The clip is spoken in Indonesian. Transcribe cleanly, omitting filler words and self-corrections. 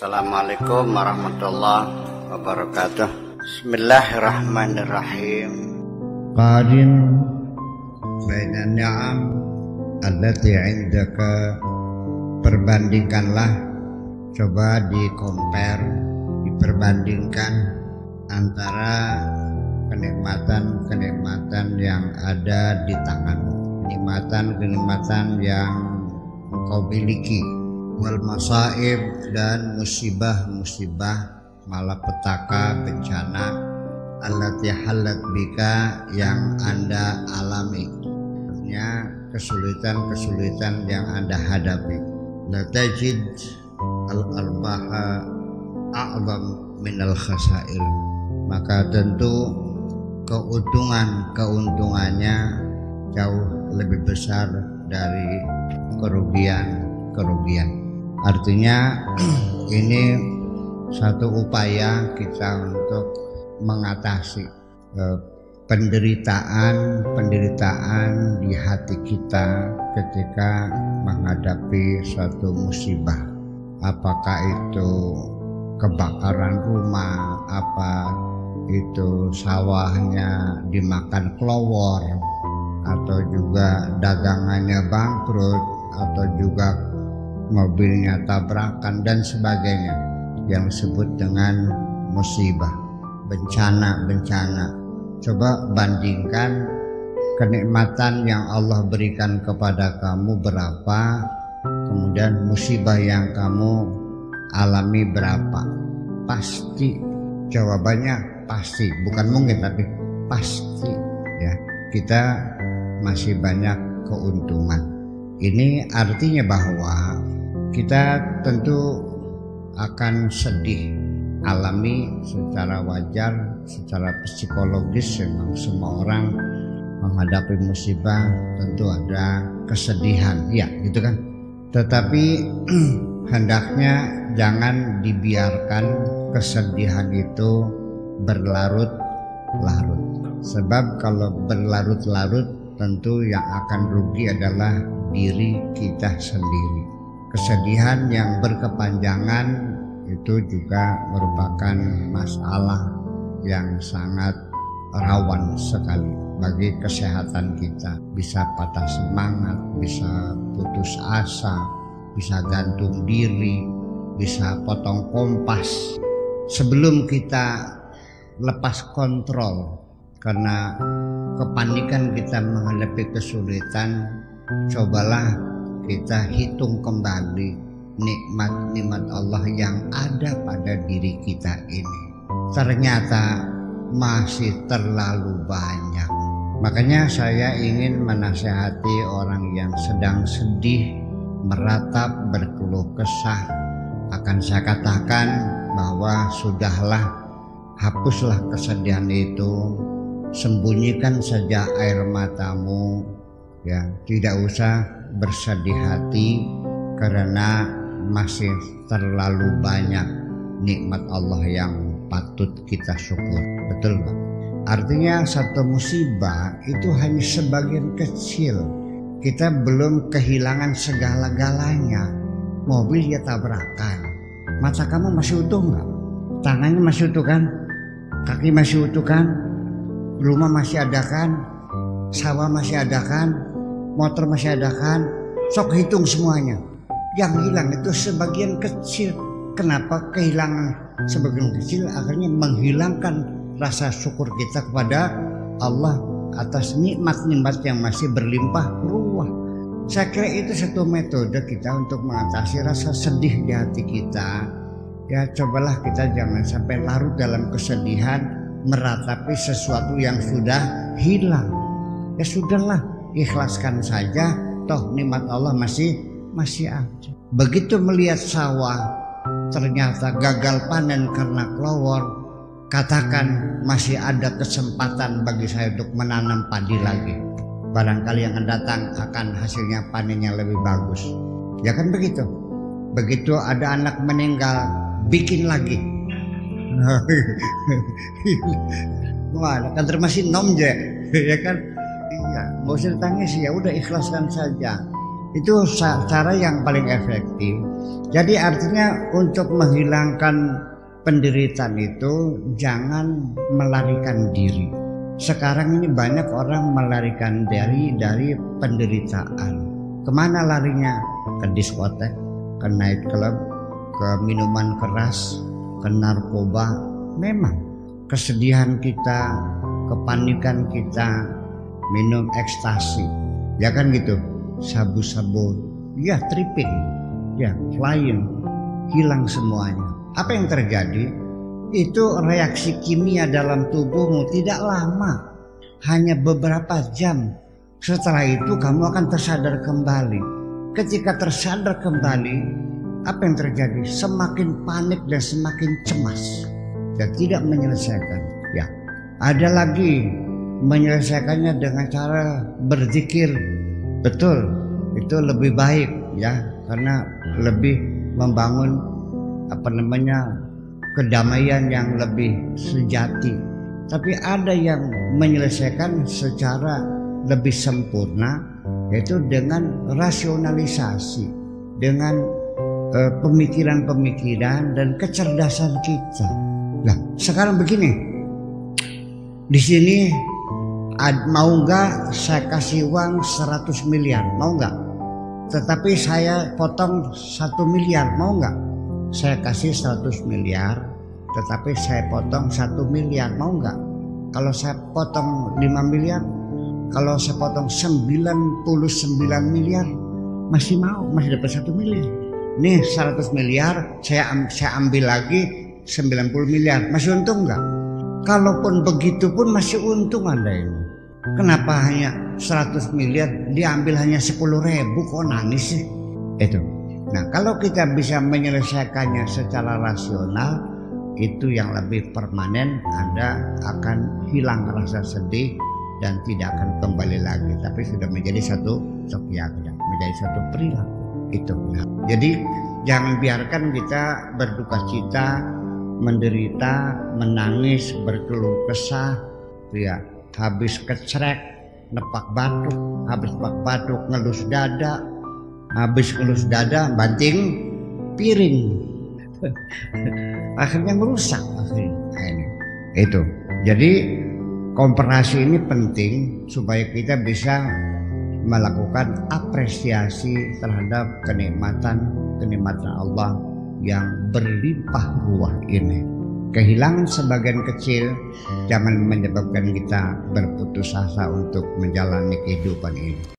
Assalamualaikum warahmatullahi wabarakatuh. Bismillahirrahmanirrahim. Qarin bainan ni'am allati 'indaka, perbandingkanlah, coba diperbandingkan antara kenikmatan-kenikmatan yang ada di tanganmu, kenikmatan-kenikmatan yang engkau miliki, wal masaib, dan musibah-musibah, malapetaka, bencana, allati halat bika, yang Anda alami, artinya kesulitan-kesulitan yang Anda hadapi. La tajid al-arbaha a'zam minal khasair, maka tentu keuntungannya jauh lebih besar dari kerugian. Artinya ini satu upaya kita untuk mengatasi penderitaan di hati kita ketika menghadapi suatu musibah. Apakah itu kebakaran rumah, apa itu sawahnya dimakan kelowor, atau juga dagangannya bangkrut, atau juga mobilnya tabrakan dan sebagainya, yang disebut dengan musibah, bencana. Coba bandingkan kenikmatan yang Allah berikan kepada kamu berapa, kemudian musibah yang kamu alami berapa. Pasti jawabannya pasti, bukan mungkin tapi pasti ya, kita masih banyak keuntungan. Ini artinya bahwa kita tentu akan sedih, alami secara wajar, secara psikologis. Memang semua orang menghadapi musibah tentu ada kesedihan, ya gitu kan. Tetapi hendaknya jangan dibiarkan kesedihan itu berlarut-larut. Sebab kalau berlarut-larut tentu yang akan rugi adalah diri kita sendiri. Kesedihan yang berkepanjangan itu juga merupakan masalah yang sangat rawan sekali bagi kesehatan kita. Bisa patah semangat, bisa putus asa, bisa gantung diri, bisa potong kompas. Sebelum kita lepas kontrol karena kepanikan kita menghadapi kesulitan, cobalah kita hitung kembali nikmat-nikmat Allah yang ada pada diri kita ini. Ternyata masih terlalu banyak. Makanya saya ingin menasihati orang yang sedang sedih, meratap, berkeluh kesah. Akan saya katakan bahwa sudahlah, hapuslah kesedihan itu, sembunyikan saja air matamu, ya, tidak usah bersedih hati karena masih terlalu banyak nikmat Allah yang patut kita syukur. Betul Pak? Artinya satu musibah itu hanya sebagian kecil. Kita belum kehilangan segala-galanya. Mobil ya tabrakan, mata kamu masih utuh nggak? Tangannya masih utuh kan? Kaki masih utuh kan? Rumah masih ada kan? Sawah masih ada kan? Motor masih ada kan? Sok hitung semuanya. Yang hilang itu sebagian kecil. Kenapa kehilangan sebagian kecil? Akhirnya menghilangkan rasa syukur kita kepada Allah atas nikmat-nikmat yang masih berlimpah ruah. Saya kira itu satu metode kita untuk mengatasi rasa sedih di hati kita. Ya, cobalah kita jangan sampai larut dalam kesedihan, meratapi sesuatu yang sudah hilang. Ya sudahlah, ikhlaskan saja, toh nikmat Allah masih ada. Begitu melihat sawah ternyata gagal panen karena kelowor, katakan masih ada kesempatan bagi saya untuk menanam padi lagi. Barangkali yang akan datang akan hasilnya panennya lebih bagus. Ya kan begitu. Begitu ada anak meninggal, bikin lagi. Wah, kan termasih nom je, ya kan? Iya, nggak usah ditangis, ya udah ikhlaskan saja. Itu cara yang paling efektif. Jadi artinya untuk menghilangkan penderitaan itu jangan melarikan diri. Sekarang ini banyak orang melarikan diri dari penderitaan. Kemana larinya? Ke diskotek, ke nightclub, ke minuman keras, ke narkoba. Memang kesedihan kita, kepanikan kita, minum ekstasi, ya kan gitu, sabu-sabu, ya tripping, ya flying, hilang semuanya. Apa yang terjadi? Itu reaksi kimia dalam tubuhmu tidak lama, hanya beberapa jam. Setelah itu kamu akan tersadar kembali. Ketika tersadar kembali, apa yang terjadi? Semakin panik dan semakin cemas dan tidak menyelesaikan. Ya, ada lagi menyelesaikannya dengan cara berzikir. Betul, itu lebih baik ya, karena lebih membangun kedamaian yang lebih sejati. Tapi ada yang menyelesaikan secara lebih sempurna, yaitu dengan rasionalisasi, dengan pemikiran-pemikiran dan kecerdasan kita. Nah, sekarang begini, di sini mau nggak saya kasih uang 100 miliar, mau nggak? Tetapi saya potong 1 miliar, mau nggak? Saya kasih 100 miliar, tetapi saya potong 1 miliar, mau nggak? Kalau saya potong 5 miliar, kalau saya potong 99 miliar, masih mau, masih dapat 1 miliar. Nih 100 miliar, saya ambil lagi 90 miliar, masih untung nggak? Kalaupun begitu pun masih untung Anda ini. Kenapa hanya 100 miliar diambil hanya 10.000, kok nangis sih? Itu. Nah, kalau kita bisa menyelesaikannya secara rasional, itu yang lebih permanen. Anda akan hilang rasa sedih dan tidak akan kembali lagi, tapi sudah menjadi satu keyakinan, menjadi satu perilaku. Itu. Nah, jadi jangan biarkan kita berduka cita, menderita, menangis, berkeluh kesah, ya, habis kecrek, nepak batuk, habis nepak batuk ngelus dada, habis ngelus dada banting piring, akhirnya merusak akhirnya. Itu. Jadi komparasi ini penting supaya kita bisa melakukan apresiasi terhadap kenikmatan Allah yang berlimpah ruah ini. Kehilangan sebagian kecil jangan menyebabkan kita berputus asa untuk menjalani kehidupan ini.